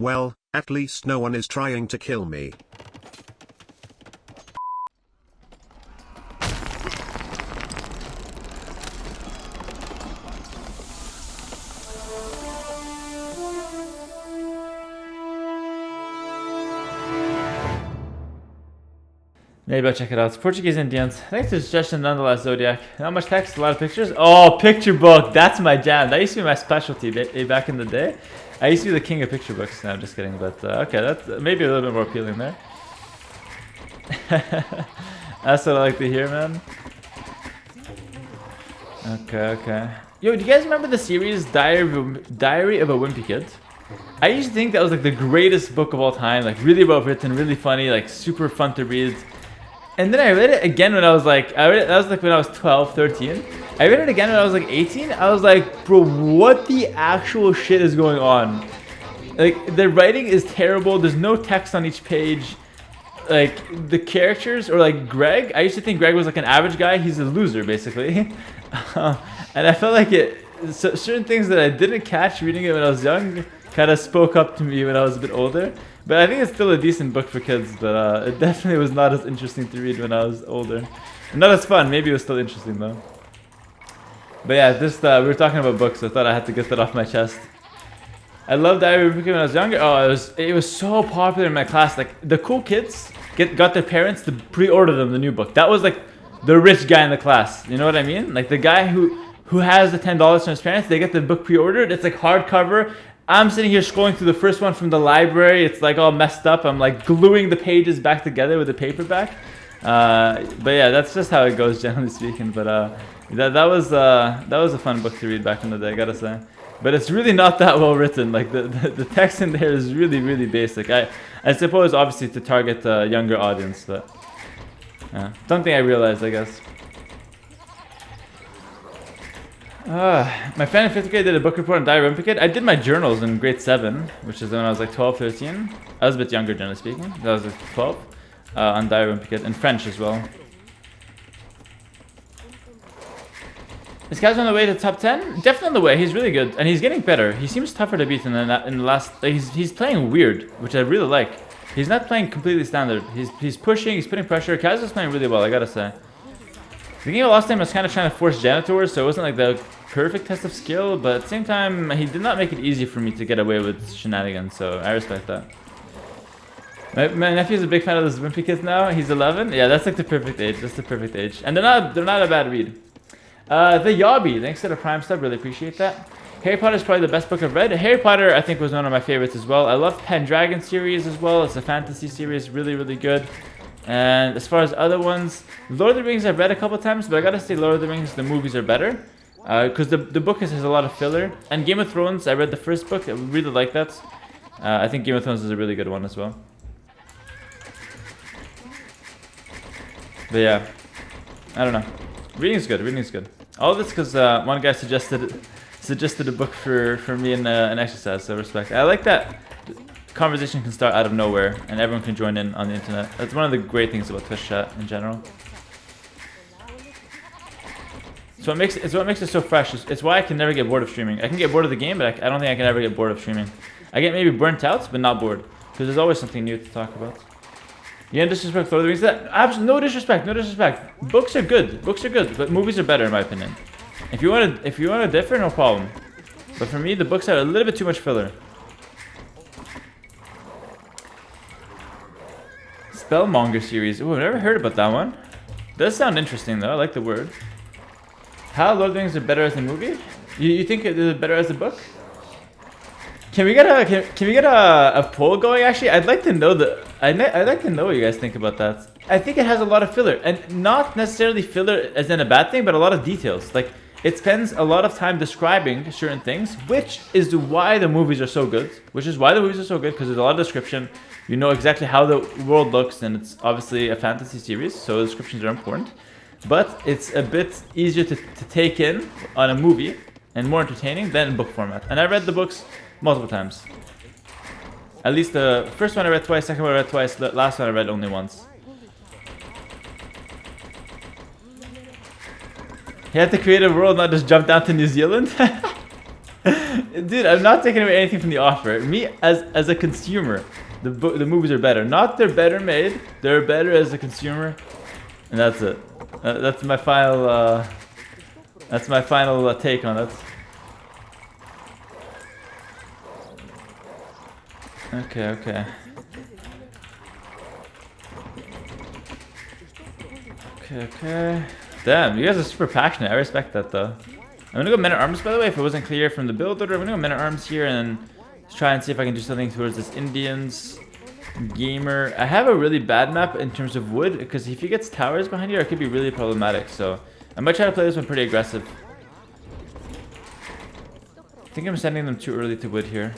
Well, at least no one is trying to kill me. Maybe I'll check it out. It's Portuguese Indians. Thanks for the suggestion nonetheless, Zodiac. Not much text, a lot of pictures. Oh, picture book. That's my jam. That used to be my specialty back in the day. I used to be the king of picture books. No, I'm just kidding. But okay, that's maybe a little bit more appealing there. That's what I like to hear, man. Okay. Yo, do you guys remember the series Diary of a Wimpy Kid? I used to think that was like the greatest book of all time. Like really well written, really funny, like super fun to read. And then I read it again when I was like, that was like when I was 12, 13. I read it again when I was like 18. I was like, bro, what the actual shit is going on? Like, the writing is terrible. There's no text on each page. Like, the characters, or like Greg, I used to think Greg was like an average guy. He's a loser, basically. And I felt like certain things that I didn't catch reading it when I was young kind of spoke up to me when I was a bit older. But I think it's still a decent book for kids, but it definitely was not as interesting to read when I was older. And not as fun, maybe it was still interesting though. But yeah, just we were talking about books, so I thought I had to get that off my chest. I loved Diary of a Wimpy Kid when I was younger. Oh, it was so popular in my class. Like, the cool kids got their parents to pre-order them the new book. That was like the rich guy in the class, you know what I mean? Like the guy who has the $10 from his parents, they get the book pre-ordered. It's like hardcover. I'm sitting here scrolling through the first one from the library. It's like all messed up. I'm like gluing the pages back together with the paperback. But yeah, that's just how it goes, generally speaking. But that was a fun book to read back in the day, I gotta say. But it's really not that well written. Like the text in there is really, really basic. I suppose obviously to target a younger audience, but something I realized, I guess. My friend in 5th grade did a book report on Diary of a Wimpy Kid. I did my journals in grade 7, which is when I was like 12, 13. I was a bit younger, generally speaking. I was like 12, on Diary of a Wimpy Kid, in French as well. This guy's on the way to top 10? Definitely on the way. He's really good, and he's getting better. He seems tougher to beat in the last. Like, he's playing weird, which I really like. He's not playing completely standard. He's pushing. He's putting pressure. Kaz is playing really well, I gotta say. The game last time I was kind of trying to force janitors, so it wasn't like the perfect test of skill, but at the same time, he did not make it easy for me to get away with shenanigans, so I respect that. My nephew's a big fan of those Wimpy Kids now. He's 11. Yeah, that's like the perfect age. That's the perfect age, and they're not a bad read. The Yobby, thanks to the Prime sub, really appreciate that. Harry Potter is probably the best book I've read. Harry Potter, I think, was one of my favorites as well. I love Pendragon series as well. It's a fantasy series, really, really good. And as far as other ones, Lord of the Rings I've read a couple times, but I gotta say Lord of the Rings, the movies are better. Because the book has a lot of filler. And Game of Thrones, I read the first book, I really like that. I think Game of Thrones is a really good one as well. But yeah, I don't know. Reading's good. All this because one guy suggested a book for me and an exercise, so respect. I like that conversation can start out of nowhere and everyone can join in on the internet. That's one of the great things about Twitch chat in general. So it's what makes it so fresh. It's why I can never get bored of streaming. I can get bored of the game, but I don't think I can ever get bored of streaming. I get maybe burnt out, but not bored, because there's always something new to talk about. You don't disrespect Lord of the Rings? Absolutely, no disrespect. Books are good, but movies are better in my opinion. If you want to differ, no problem. But for me, the books have a little bit too much filler. Spellmonger series. Ooh, I've never heard about that one. Does sound interesting though. I like the word. How Lord of the Rings are better as a movie? You think they're better as a book? Can we get a poll going? Actually, I'd like to know I'd like to know what you guys think about that. I think it has a lot of filler, and not necessarily filler as in a bad thing, but a lot of details. Like, it spends a lot of time describing certain things, which is why the movies are so good. Because there's a lot of description. You know exactly how the world looks, and it's obviously a fantasy series, so the descriptions are important. But it's a bit easier to take in on a movie, and more entertaining than in book format. And I read the books multiple times. At least the first one I read twice, second one I read twice, the last one I read only once. He had to create a world, not just jump down to New Zealand? Dude, I'm not taking away anything from the offer. Me, as a consumer, the movies are better. Not they're better made, they're better as a consumer. And that's it. That's my final, take on it. Okay, okay. Okay, okay. Damn, you guys are super passionate. I respect that, though. I'm gonna go Men at Arms, by the way, if it wasn't clear from the build order. I'm gonna go Men at Arms here and try and see if I can do something towards this Indians gamer. I have a really bad map in terms of wood, because if he gets towers behind here, it could be really problematic. So I might try to play this one pretty aggressive. I think I'm sending them too early to wood here.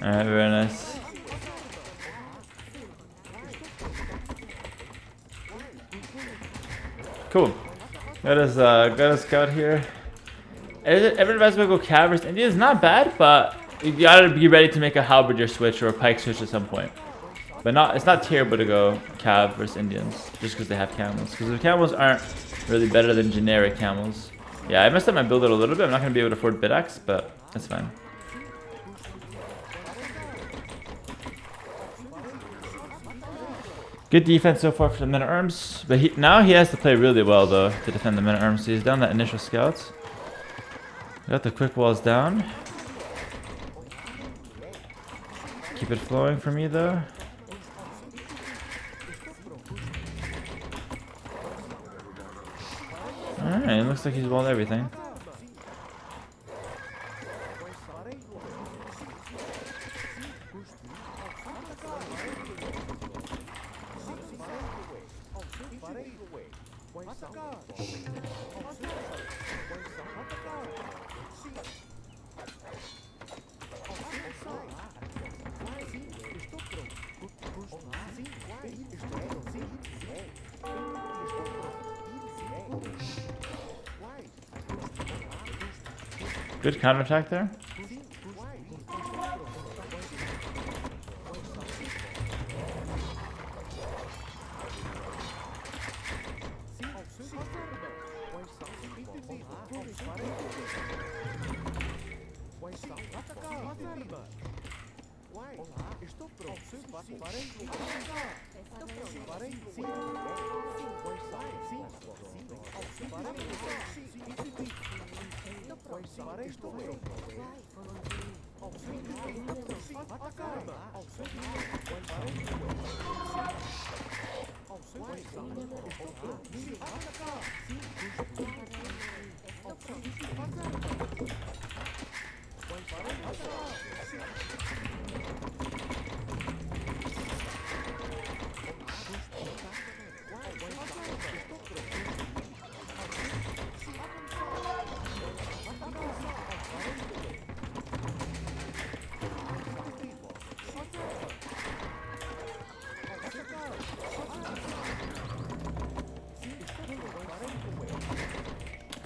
Alright, very nice. Cool. Got a scout here. Every advisable go cav versus India is not bad, but you gotta be ready to make a halberdier switch or a pike switch at some point. But it's not terrible to go cav versus Indians just because they have camels. Because the camels aren't really better than generic camels. Yeah, I messed up my build a little bit. I'm not gonna be able to afford Bidax, but that's fine. Good defense so far for the Men at Arms, but now he has to play really well though to defend the Men at Arms. So he's down that initial scout. Got the quick walls down. Keep it flowing for me though. Alright, looks like he's walled everything. Good counterattack there.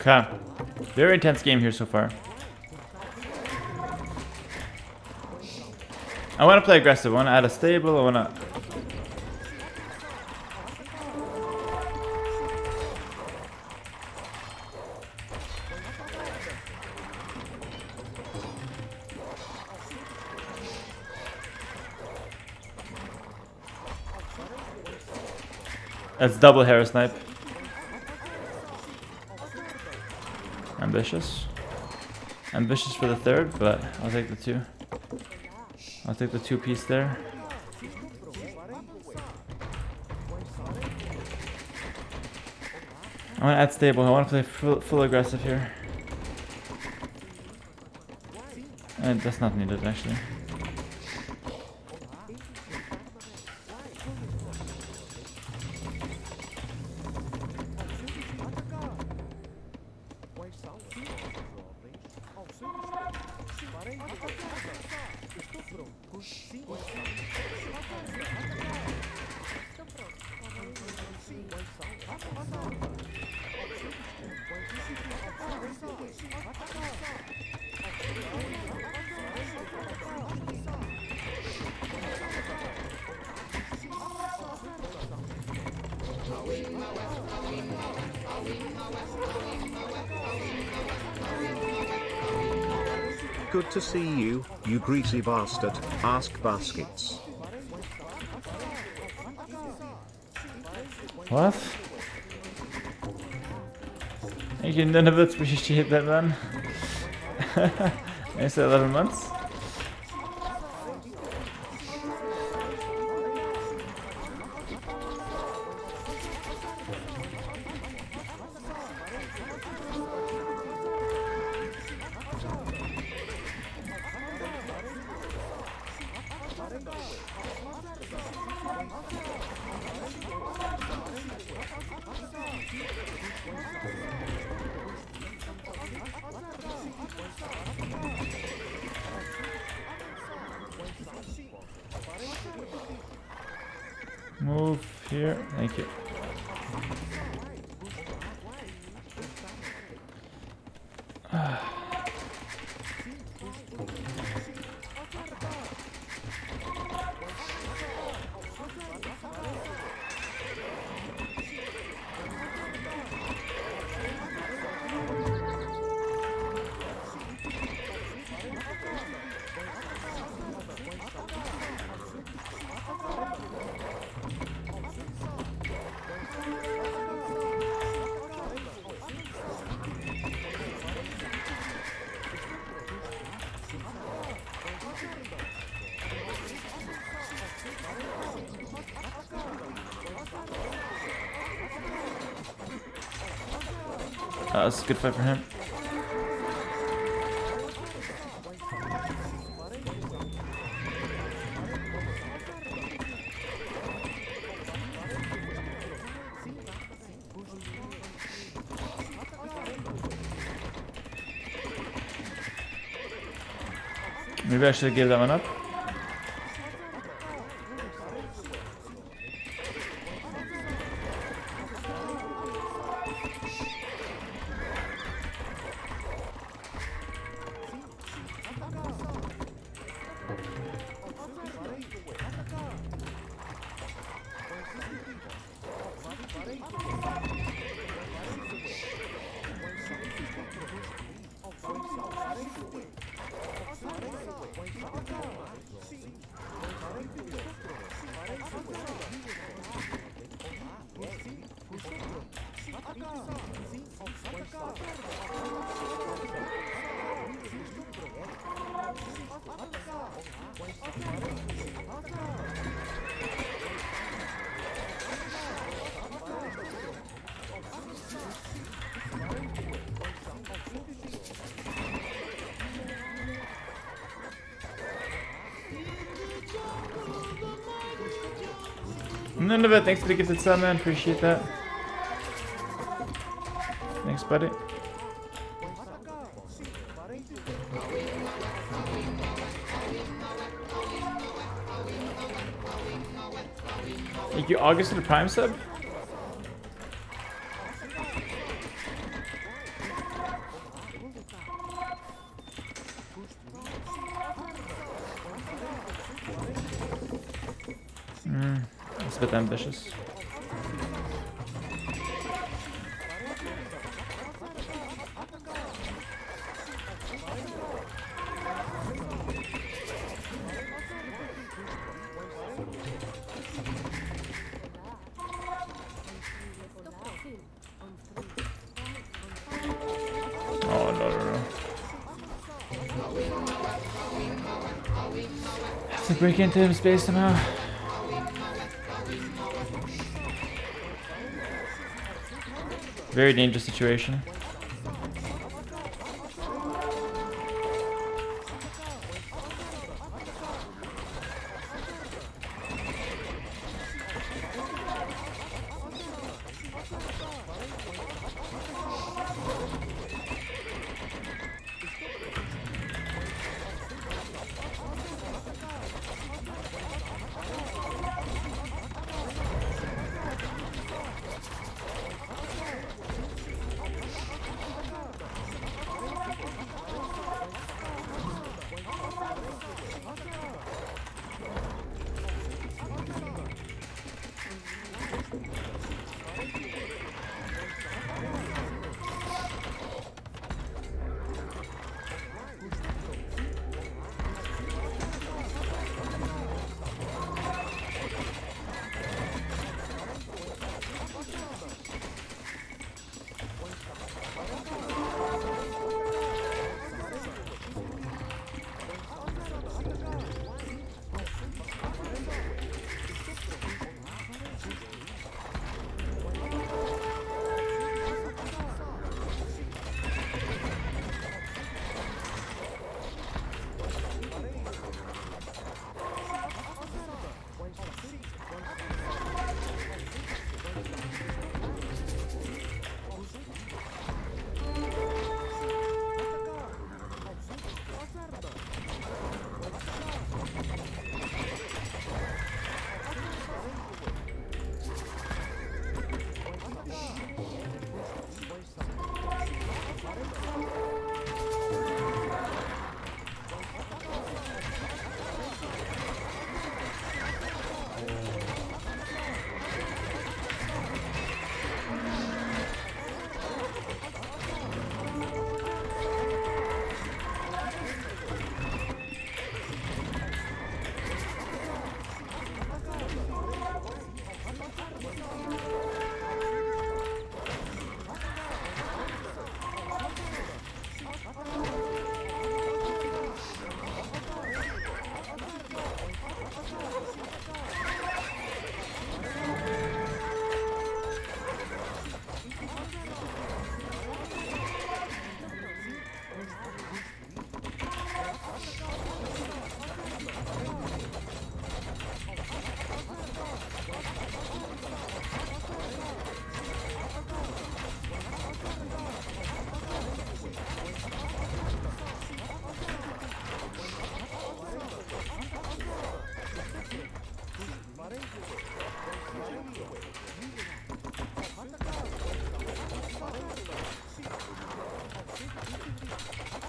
Okay. Very intense game here so far. I want to play aggressive. I want to add a stable. I want to... That's double Hera snipe. Ambitious. Ambitious for the third, but I'll take the two. I'll take the two piece there. I want to add stable. I want to play full aggressive here. And that's not needed actually. Good to see you, you greasy bastard. Ask baskets. What? Thank you, none of us appreciate that, man. Nice 11 months. Move here, thank you. That's a good fight for him. Maybe I should give that one up. None of it. Thanks for the gifted sub, man. Appreciate that. Thanks, buddy. Thank you, August, for the Prime sub. It's a bit ambitious. Oh, no. Have to break into him space somehow. Very dangerous situation.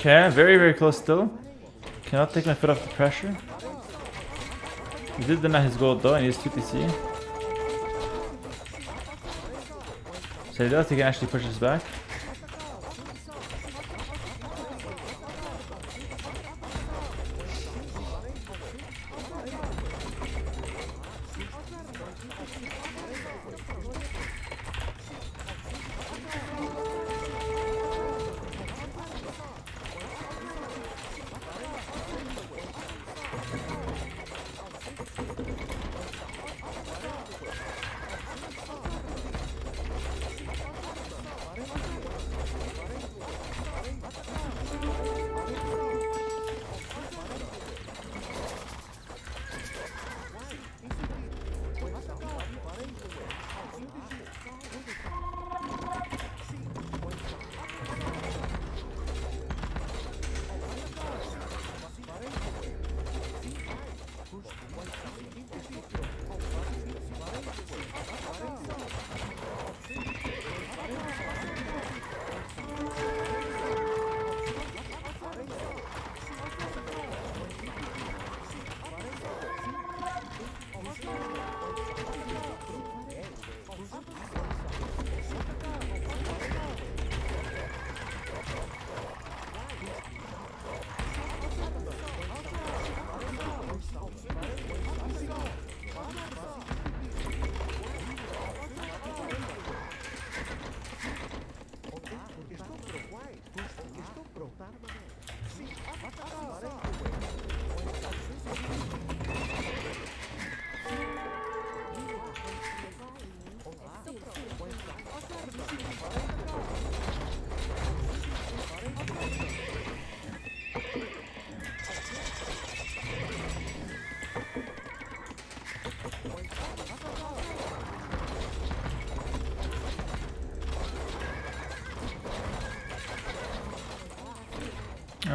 Okay, very, very close still. Cannot take my foot off the pressure. He did deny his gold though, and he has 2 TC. So he does, he can actually push us back.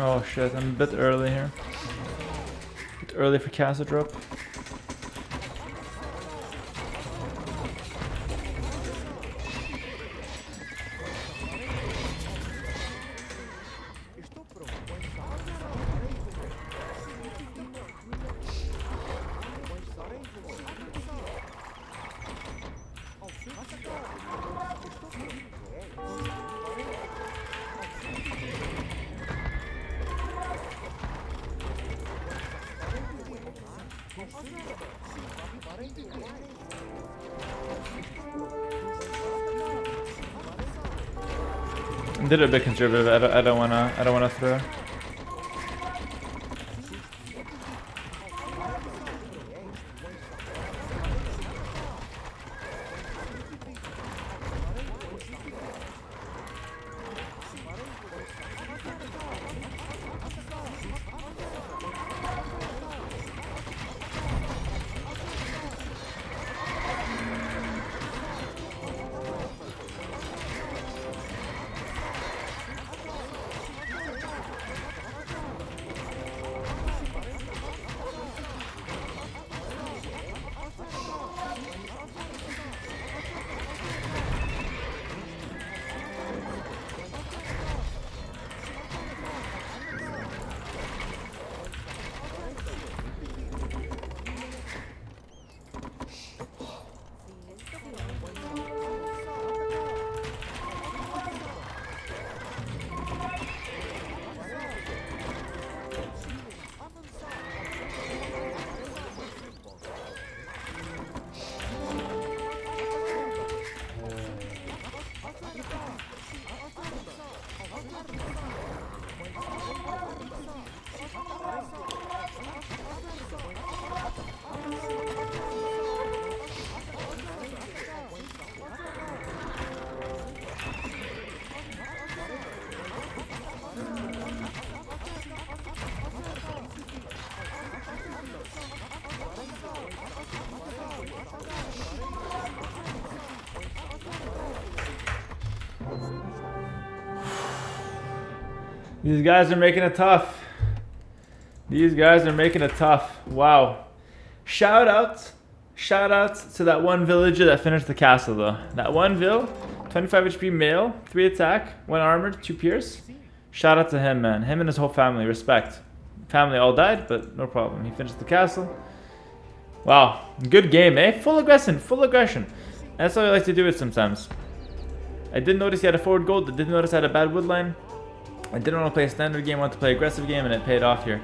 Oh shit, I'm a bit early here. A bit early for castle drop. Did it a bit conservative. I don't wanna throw. These guys are making it tough. These guys are making it tough. Wow. Shout out to that one villager that finished the castle though. That one vill, 25 HP male, 3 attack, 1 armored, 2 pierce. Shout out to him, man. Him and his whole family. Respect. Family all died, but no problem. He finished the castle. Wow. Good game, eh? Full aggression. Full aggression. That's how I like to do it sometimes. I did notice he had a forward gold. I did notice I had a bad wood line. I didn't want to play a standard game. I wanted to play aggressive game, and it paid off here.